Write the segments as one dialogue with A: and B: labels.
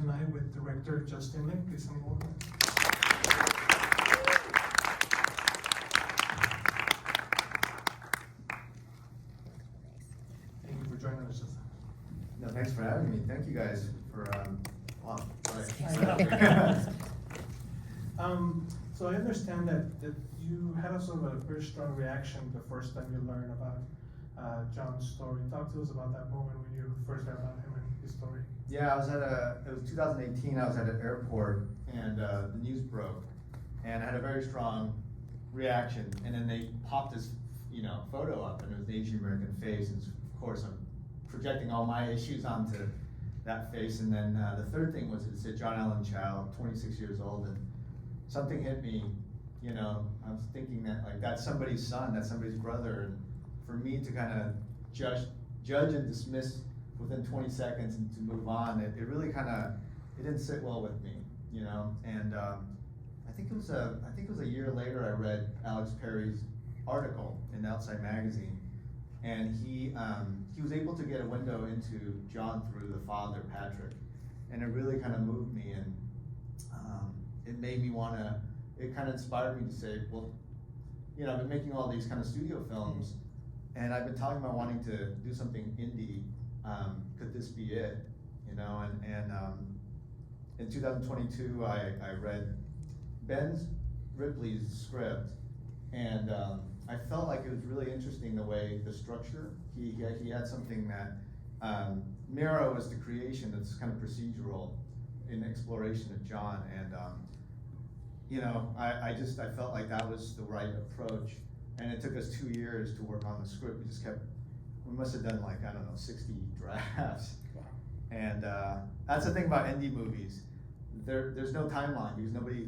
A: tonight with director Justin Lin. Please come over. Thank you for joining us, Justin.
B: No, thanks for having me. Thank you guys for, wow, sorry.
A: So I understand that you had a sort of a very strong reaction the first time you learned about John's story. Talk to us about that moment when you first heard about him and his story.
B: Yeah, it was 2018, I was at an airport and the news broke and I had a very strong reaction, and then they popped this, photo up and it was the Asian American face, and of course I'm projecting all my issues onto that face. And then the third thing was it said John Allen Chow, 26 years old, and something hit me. I was thinking that that's somebody's son, that's somebody's brother, and for me to kind of judge and dismiss within 20 seconds and to move on, it really it didn't sit well with me, And I think it was a year later I read Alex Perry's article in Outside Magazine, and he was able to get a window into John through the father, Patrick, and it really kind of moved me, and it made me it kind of inspired me to say, well, I've been making all these kind of studio films, and I've been talking about wanting to do something indie. Could this be it? And in 2022, I read Ben Ripley's script, and I felt like it was really interesting the way the structure. He had something that Mira was the creation that's kind of procedural in exploration of John, and I felt like that was the right approach, and it took us 2 years to work on the script. We must have done 60 drafts.
A: Wow.
B: And that's the thing about indie movies. There's no timeline because nobody,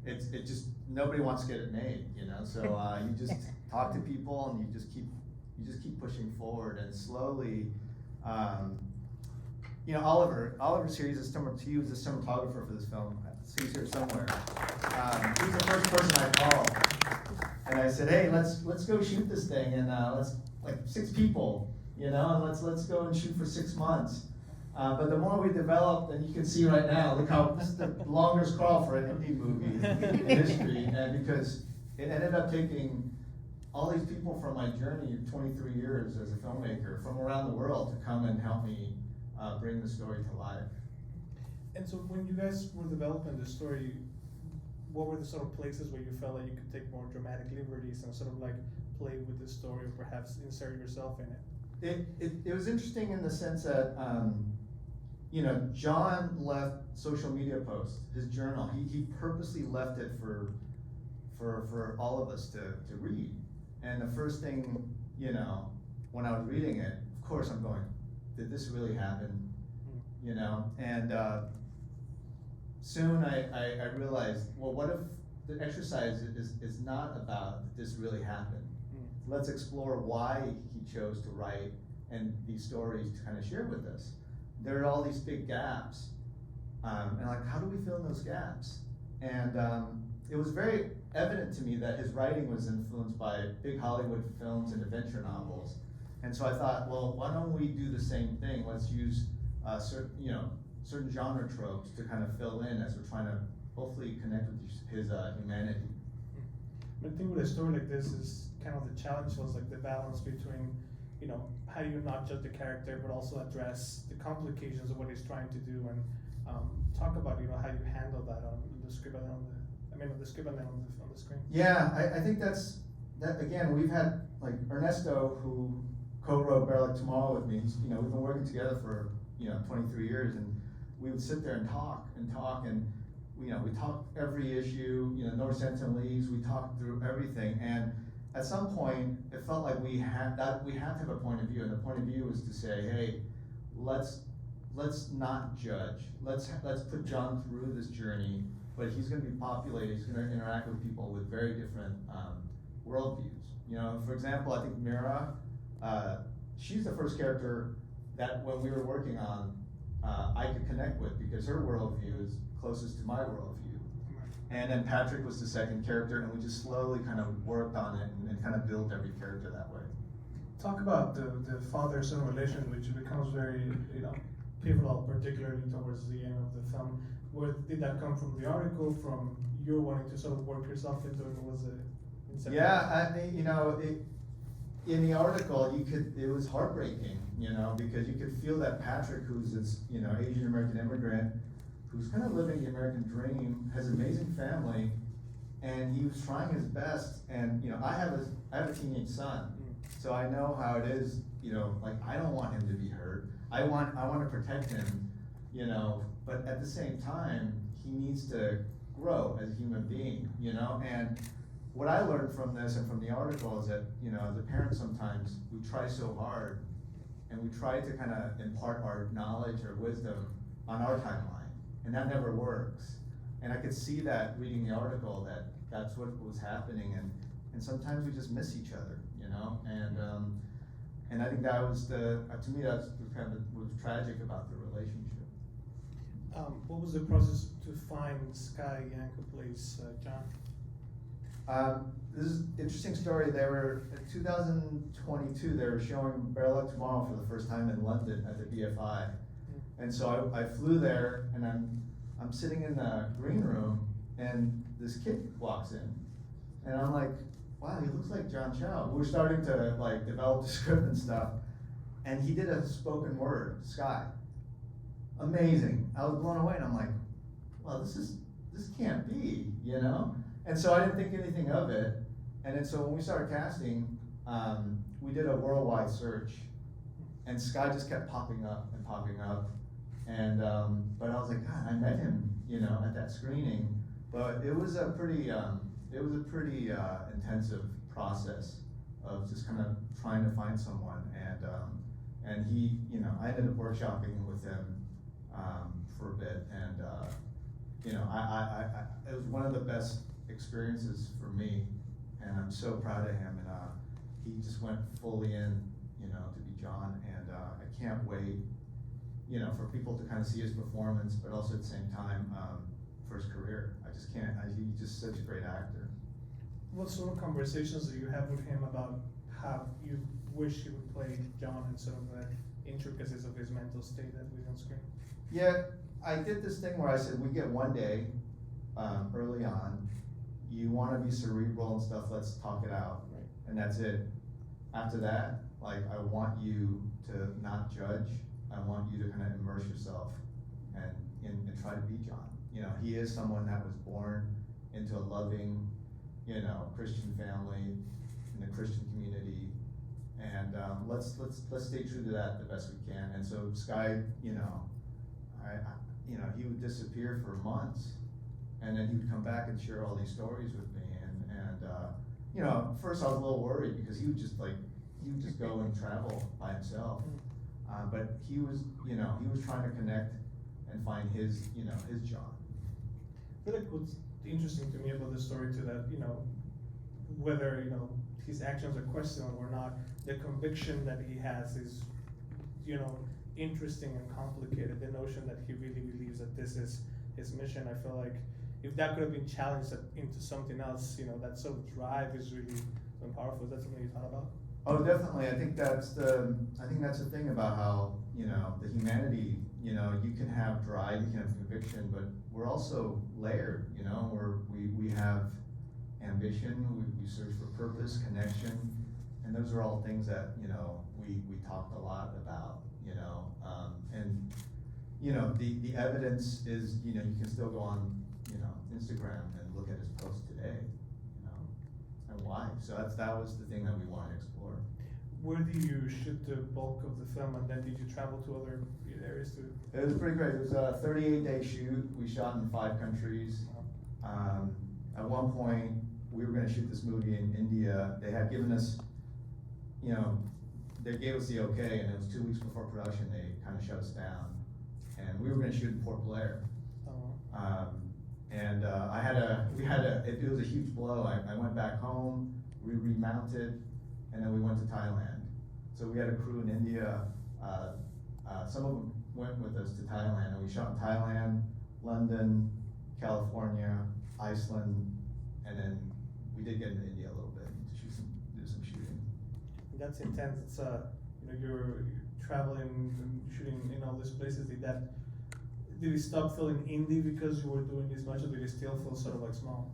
B: it just nobody wants to get it made, So you just talk to people and you just keep pushing forward, and slowly, Oliver's here. He was the cinematographer for this film. So he's here somewhere. He's the first person I called, and I said, hey, let's go shoot this thing, and let's 6 people, and let's go and shoot for 6 months. But the more we developed, and you can see right now, look how this is the longest crawl for an indie movie in history, and because it ended up taking all these people from my journey of 23 years as a filmmaker from around the world to come and help me bring the story to life.
A: And so when you guys were developing the story, what were the sort of places where you felt like you could take more dramatic liberties and sort of play with the story, or perhaps insert yourself in it?
B: It was interesting in the sense that John left social media posts, his journal. He purposely left it for all of us to read. And the first thing, when I was reading it, of course I'm going, did this really happen? And soon I realized, well, what if the exercise is not about this really happened? Let's explore why he chose to write and these stories to kind of share with us. There are all these big gaps, and how do we fill in those gaps? And it was very evident to me that his writing was influenced by big Hollywood films and adventure novels. And so I thought, well, why don't we do the same thing? Let's use certain genre tropes to kind of fill in as we're trying to hopefully connect with his humanity.
A: I think with a story like this is kind of the challenge was the balance between, how do you not judge the character but also address the complications of what he's trying to do, and talk about how you handle that on the script and on the script and then on the screen.
B: Yeah, I think that again, we've had Ernesto, who co-wrote Bear Like Tomorrow with me. We've been working together for 23 years, and we would sit there and talk, and we talked every issue, North Central Leaves, we talked through everything, and at some point it felt like we had to have a point of view, and the point of view was to say, hey, let's not judge, let's put John through this journey, but he's going to be populated, he's going to interact with people with very different worldviews. For example, I think Mira, she's the first character that when we were working on, I could connect with, because her worldview is closest to my worldview. And then Patrick was the second character, and we just slowly kind of worked on it and kind of built every character that way.
A: Talk about the father-son relation, which becomes very, pivotal, particularly towards the end of the film. Where did that come from? The article, from you wanting to sort of work yourself into it? Was it inception?
B: Yeah, in the article, it was heartbreaking, because you could feel that Patrick, who's this, Asian American immigrant, who's kind of living the American dream, has an amazing family, and he was trying his best. And I have a teenage son, so I know how it is. Like, I don't want him to be hurt. I want to protect him, But at the same time, he needs to grow as a human being, And what I learned from this and from the article is that, as a parent, sometimes we try so hard, and we try to kind of impart our knowledge or wisdom on our timeline, and that never works. And I could see that reading the article, that that's what was happening, and sometimes we just miss each other, and I think that was to me, that's kind of what was tragic about the relationship.
A: What was the process to find Sky Yang, who plays John?
B: This is an interesting story. They were, in 2022, they were showing Better Luck Tomorrow for the first time in London at the BFI. And so I flew there, and I'm sitting in the green room, and this kid walks in, and I'm like, wow, he looks like John Cho. We were starting to like develop the script and stuff, and he did a spoken word, Sky. Amazing. I was blown away, and I'm like, well, this can't be, And so I didn't think anything of it. And then so when we started casting, we did a worldwide search, and Sky just kept popping up. And but I was like, God, I met him, at that screening. But it was a pretty intensive process of just kind of trying to find someone. And he, I ended up workshopping with him for a bit, and it was one of the best experiences for me, and I'm so proud of him. And he just went fully in, to be John, and I can't wait, for people to kind of see his performance, but also at the same time for his career. I just can't. He's just such a great actor.
A: What sort of conversations do you have with him about how you wish he would play John, and sort of the intricacies of his mental state that we on screen?
B: Yeah, I did this thing where I said, we get one day early on. You want to be cerebral and stuff, let's talk it out.
A: Right.
B: And that's it. After that, like, I want you to not judge. I want you to kind of immerse yourself and try to be John. He is someone that was born into a loving, Christian family, in the Christian community. And let's stay true to that the best we can. And so Sky, he would disappear for months, and then he would come back and share all these stories with me. And first I was a little worried, because he would just go and travel by himself. But he was trying to connect and find his John.
A: I feel like what's interesting to me about this story too, that, whether, his actions are questionable or not, the conviction that he has is, interesting and complicated. The notion that he really believes that this is his mission. I feel like if that could have been challenged into something else, that sort of drive is really powerful. Is that something you thought about?
B: Oh, definitely. I think that's the thing about how, the humanity, you can have drive, you can have conviction, but we're also layered, we have ambition, we search for purpose, connection, and those are all things that, we talked a lot about, and the evidence is, you can still go on, Instagram and look at his post today, and why. So that was the thing that we wanted to explore.
A: Where did you shoot the bulk of the film, and then did you travel to other areas too?
B: It was pretty great. It was a 38-day shoot. We shot in 5 countries. At one point, we were going to shoot this movie in India. They had given us, they gave us the okay, and it was 2 weeks before production. They kind of shut us down, and we were going to shoot in Port Blair. And it was a huge blow. I went back home, we remounted, and then we went to Thailand. So we had a crew in India. Some of them went with us to Thailand, and we shot in Thailand, London, California, Iceland, and then we did get into India a little bit to do some shooting.
A: That's intense. It's you're traveling and shooting in all these places, did it stop feeling indie because you were doing this much, or did it still feel sort of like small?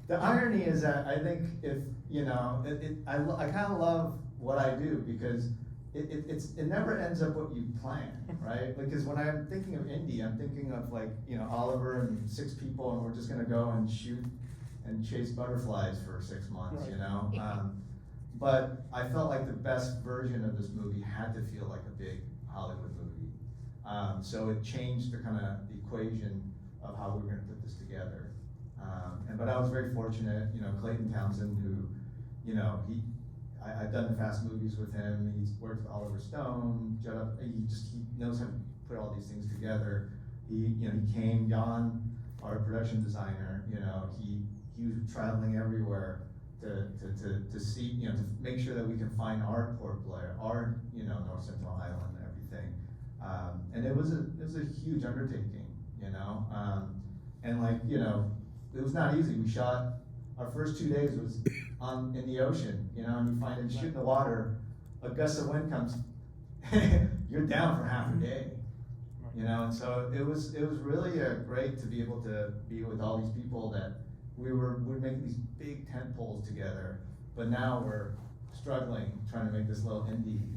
B: The irony is that I think if, you know, I kind of love what I do because it never ends up what you plan, right? Because when I'm thinking of indie, I'm thinking of like, you know, Oliver and 6 people and we're just gonna go and shoot and chase butterflies for 6 months, you know? But I felt like the best version of this movie had to feel like a big Hollywood movie. So it changed the kind of equation of how we were gonna put this together. But I was very fortunate, you know, Clayton Townsend, who, you know, I've done the Fast movies with him. He's worked with Oliver Stone, Judd, he knows how to put all these things together. You know, he came, Jan, our production designer, you know, he was traveling everywhere to see, you know, to make sure that we can find our Port Blair, our, you know, North Central Island and everything. And it was a huge undertaking, you know, and like, you know, it was not easy. We shot, our first 2 days was in the ocean, you know, and you find it shoot in the water, a gust of wind comes, you're down for half a day, you know, and so it was really great to be able to be with all these people that we're making these big tent poles together, but now we're struggling trying to make this little indie,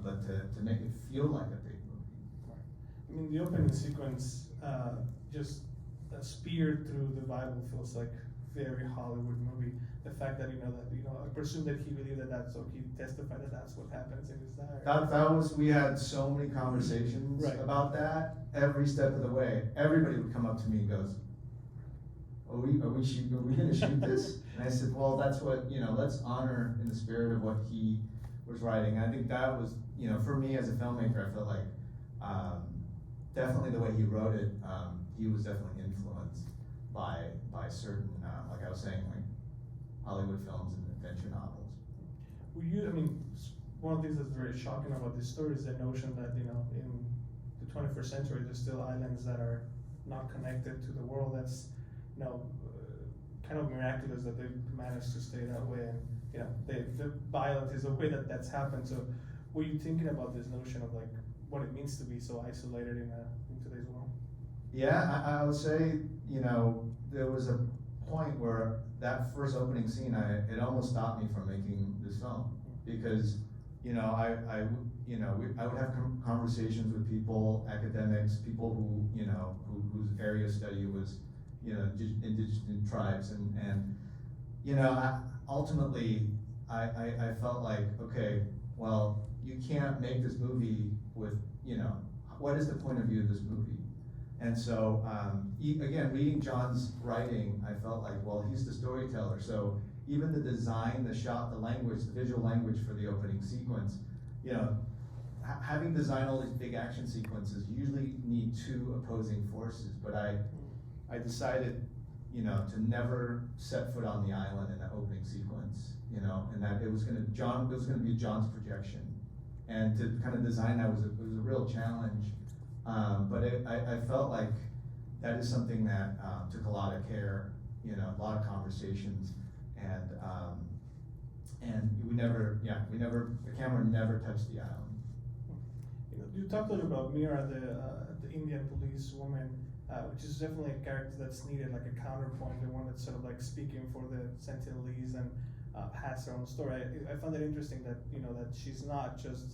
B: but to make it feel like a big movie.
A: I mean, the opening sequence, just speared through the Bible feels like very Hollywood movie. The fact that, I presume that he believed that so he testified that that's what happens in his diary.
B: That was, we had so many conversations about that every step of the way. Everybody would come up to me and goes, are we gonna shoot this? And I said, well, that's what, you know, let's honor in the spirit of what he was writing. And I think that was, you know, for me as a filmmaker, I felt like, definitely the way he wrote it, he was definitely influenced by certain, like I was saying, like Hollywood films and adventure novels.
A: One of the things that's very shocking about this story is the notion that, you know, in the 21st century, there's still islands that are not connected to the world. That's, you know, kind of miraculous that they've managed to stay that way. And, you know, the violence is the way that that's happened. So were you thinking about this notion of like what it means to be so isolated in today's world?
B: Yeah, I would say, you know, there was a point where that first opening scene, it almost stopped me from making this film because, you know, I would have conversations with people, academics, people who, you know, whose area of study was, you know, indigenous tribes, and you know, ultimately, I felt like, okay, well, you can't make this movie with, you know, what is the point of view of this movie? And so, again, reading John's writing, I felt like, well, he's the storyteller. So even the design, the shot, the language, the visual language for the opening sequence, you know, having designed all these big action sequences, you usually need 2 opposing forces. But I decided, you know, to never set foot on the island in that opening sequence, you know, and that it was gonna be John's projection, and to kind of design that was a real challenge. But I felt like that is something that took a lot of care, you know, a lot of conversations, and the camera never touched the island.
A: You know, you talked a little about Mira, the Indian police woman, which is definitely a character that's needed, like a counterpoint, the one that's sort of like speaking for the Sentinelese and has her own story. I found it interesting that, you know, that she's not just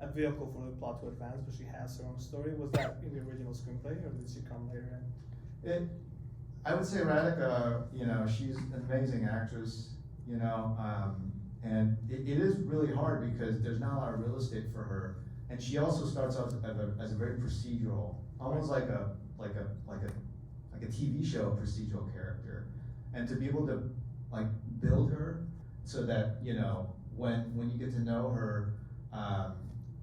A: a vehicle for the plot to advance, but she has her own story. Was that in the original screenplay, or did she come later in?
B: I would say Radhika, you know, she's an amazing actress, you know, and it is really hard because there's not a lot of real estate for her, and she also starts out as a very procedural, almost like a TV show procedural character, and to be able to like build her so that, you know, when you get to know her,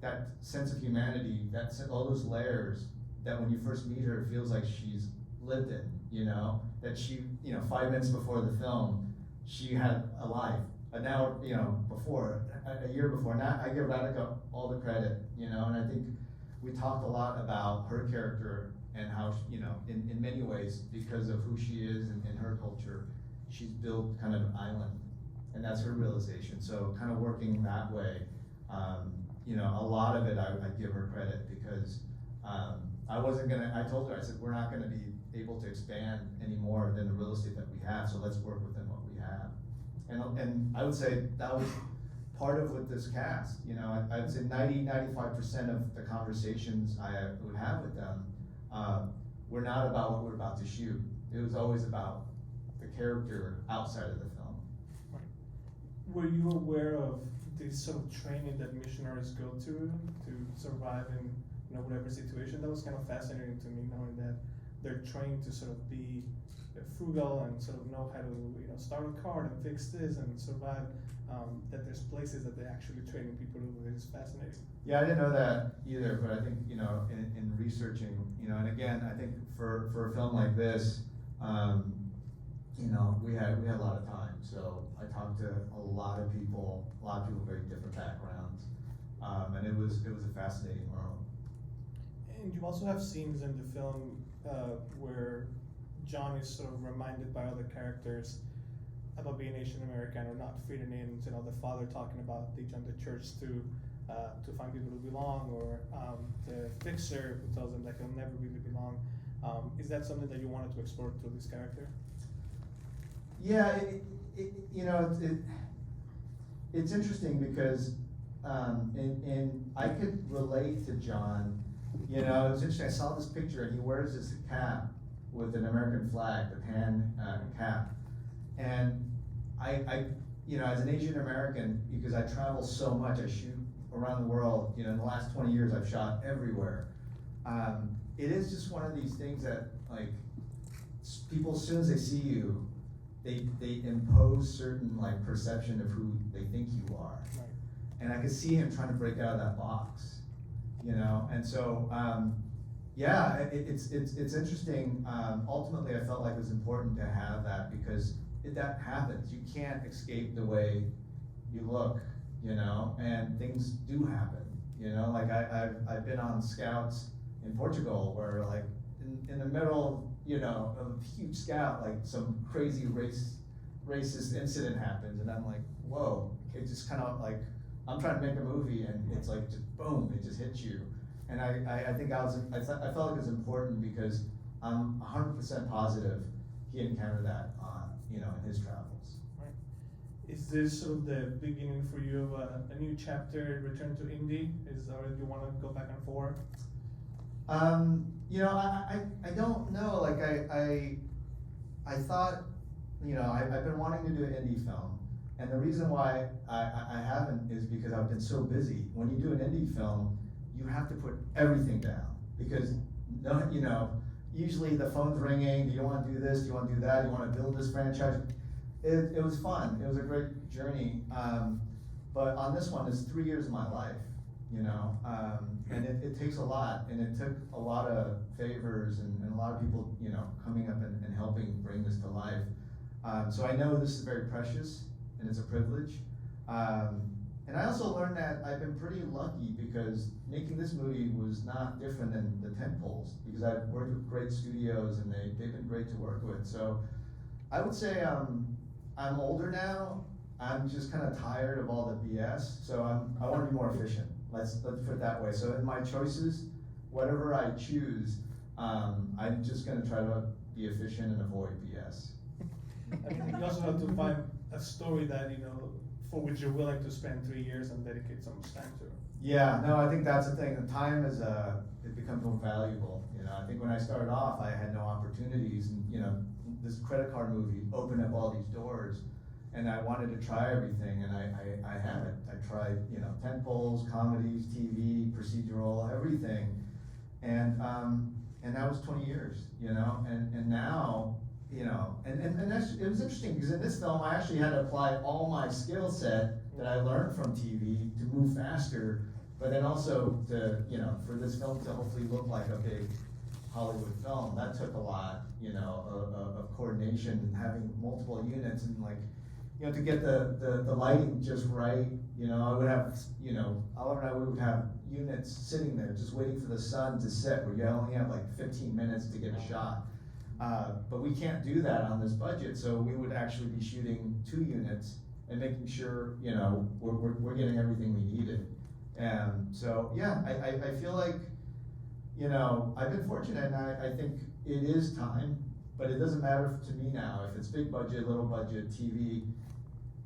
B: that sense of humanity, all those layers, that when you first meet her, it feels like she's lived in, you know, that she, you know, 5 minutes before the film, she had a life. An hour, you know, before, a year before. Now I give Radhika all the credit, you know, and I think we talked a lot about her character and how, you know, in many ways, because of who she is and her culture, she's built kind of an island, and that's her realization. So kind of working that way, you know, a lot of it, I give her credit because, I wasn't gonna, I told her, I said, we're not gonna be able to expand any more than the real estate that we have, so let's work within what we have. And I would say that was part of with this cast, you know, I'd say 95% of the conversations I would have with them, were not about what we're about to shoot. It was always about the character outside of the film.
A: Were you aware of this sort of training that missionaries go to survive in, you know, whatever situation? That was kind of fascinating to me, knowing that they're trained to sort of be frugal and sort of know how to, you know, start a car and fix this and survive. That there's places that they're actually training people to do. It's fascinating.
B: Yeah, I didn't know that either, but I think, you know, in researching, you know, and again, I think for a film like this, you know, we had a lot of time, so I talked to a lot of people very different backgrounds, and it was a fascinating world.
A: And you also have scenes in the film where John is sort of reminded by other characters about being Asian American or not fitting in. You know, the father talking about they joined the church to find people who belong, or the fixer who tells them that he'll never really belong. Is that something that you wanted to explore through this character?
B: Yeah, you know, it's interesting because, and I could relate to John. You know, it's interesting. I saw this picture, and he wears this cap with an American flag, the Pan cap, and I, you know, as an Asian American, because I travel so much, I shoot around the world. You know, in the last 20 years, I've shot everywhere. It is just one of these things that, like, people, as soon as they see you, they impose certain, like, perception of who they think you are.
A: Right.
B: And I could see him trying to break out of that box, you know? And so, yeah, it's interesting. Ultimately, I felt like it was important to have that because that happens. You can't escape the way you look, you know? And things do happen, you know? Like, I've been on scouts in Portugal where, like, in the middle, you know, of a huge scout, like, some crazy racist incident happens, and I'm like, whoa, it just kind of like, I'm trying to make a movie, and it's like, just boom, it just hits you. And I think I felt like it was important because I'm 100% positive he encountered that, you know, in his travels.
A: Right. Is this sort of the beginning for you of a new chapter, return to Indy? Or do you want to go back and forth?
B: You know, I don't know, like, I thought, you know, I've been wanting to do an indie film, and the reason why I haven't is because I've been so busy. When you do an indie film, you have to put everything down, because, you know, usually the phone's ringing, do you want to do this, do you want to do that, do you want to build this franchise? It was fun, it was a great journey, but on this one, it's 3 years of my life, you know, and it takes a lot, and it took a lot of favors and a lot of people, you know, coming up and helping bring this to life. So I know this is very precious, and it's a privilege. And I also learned that I've been pretty lucky because making this movie was not different than the tentpoles, because I've worked with great studios and they've been great to work with. So I would say I'm older now. I'm just kind of tired of all the BS. So I want to be more efficient. Let's put it that way. So in my choices, whatever I choose, I'm just going to try to be efficient and avoid BS.
A: I mean, you also have to find a story that, you know, for which you're willing to spend 3 years and dedicate so much time to.
B: Yeah, no, I think that's the thing. The time is, it becomes more valuable. You know, I think when I started off, I had no opportunities, and, you know, this credit card movie opened up all these doors, and I wanted to try everything, and I haven't. I tried, you know, tentpoles, comedies, TV, procedural, everything, and that was 20 years, you know, and now, you know, and that's, it was interesting because in this film I actually had to apply all my skill set that I learned from TV to move faster, but then also to, you know, for this film to hopefully look like a big Hollywood film. That took a lot, you know, of coordination and having multiple units and, like, you know, to get the lighting just right. You know, I would have, you know, Oliver and I, we would have units sitting there just waiting for the sun to set, where you only have like 15 minutes to get a shot. But we can't do that on this budget, so we would actually be shooting 2 units and making sure, you know, we're getting everything we needed. So, yeah, I feel like, you know, I've been fortunate, and I think it is time, but it doesn't matter to me now, if it's big budget, little budget, TV,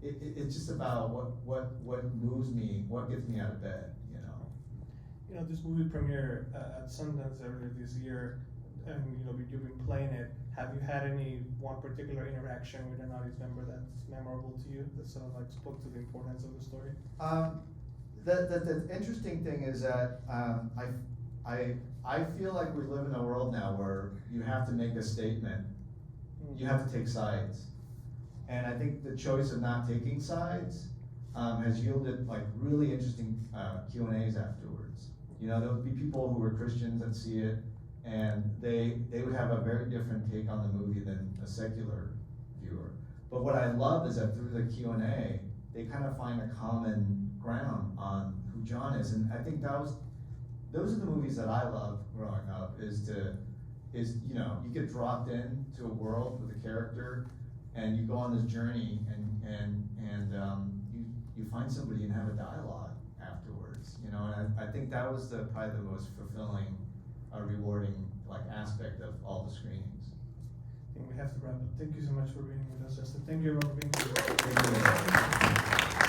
B: it's just about what moves me, what gets me out of bed, you know?
A: You know, this movie premiere at Sundance earlier this year, and you know, you've been playing it. Have you had any one particular interaction with an audience member that's memorable to you, that sort of like spoke to the importance of the story?
B: The interesting thing is that I feel like we live in a world now where you have to make a statement, you have to take sides. And I think the choice of not taking sides has yielded like really interesting Q&As afterwards. You know, there would be people who were Christians that see it, and they would have a very different take on the movie than a secular viewer. But what I love is that through the Q&A, they kind of find a common ground on who John is. And I think those are the movies that I love growing up, is you know, you get dropped into a world with a character, and you go on this journey, and you find somebody and have a dialogue afterwards, you know. And I think that was probably the most fulfilling, rewarding like aspect of all the screenings.
A: I think we have to wrap up. Thank you so much for being with us, Justin. Thank you everyone for being here.
B: Thank you.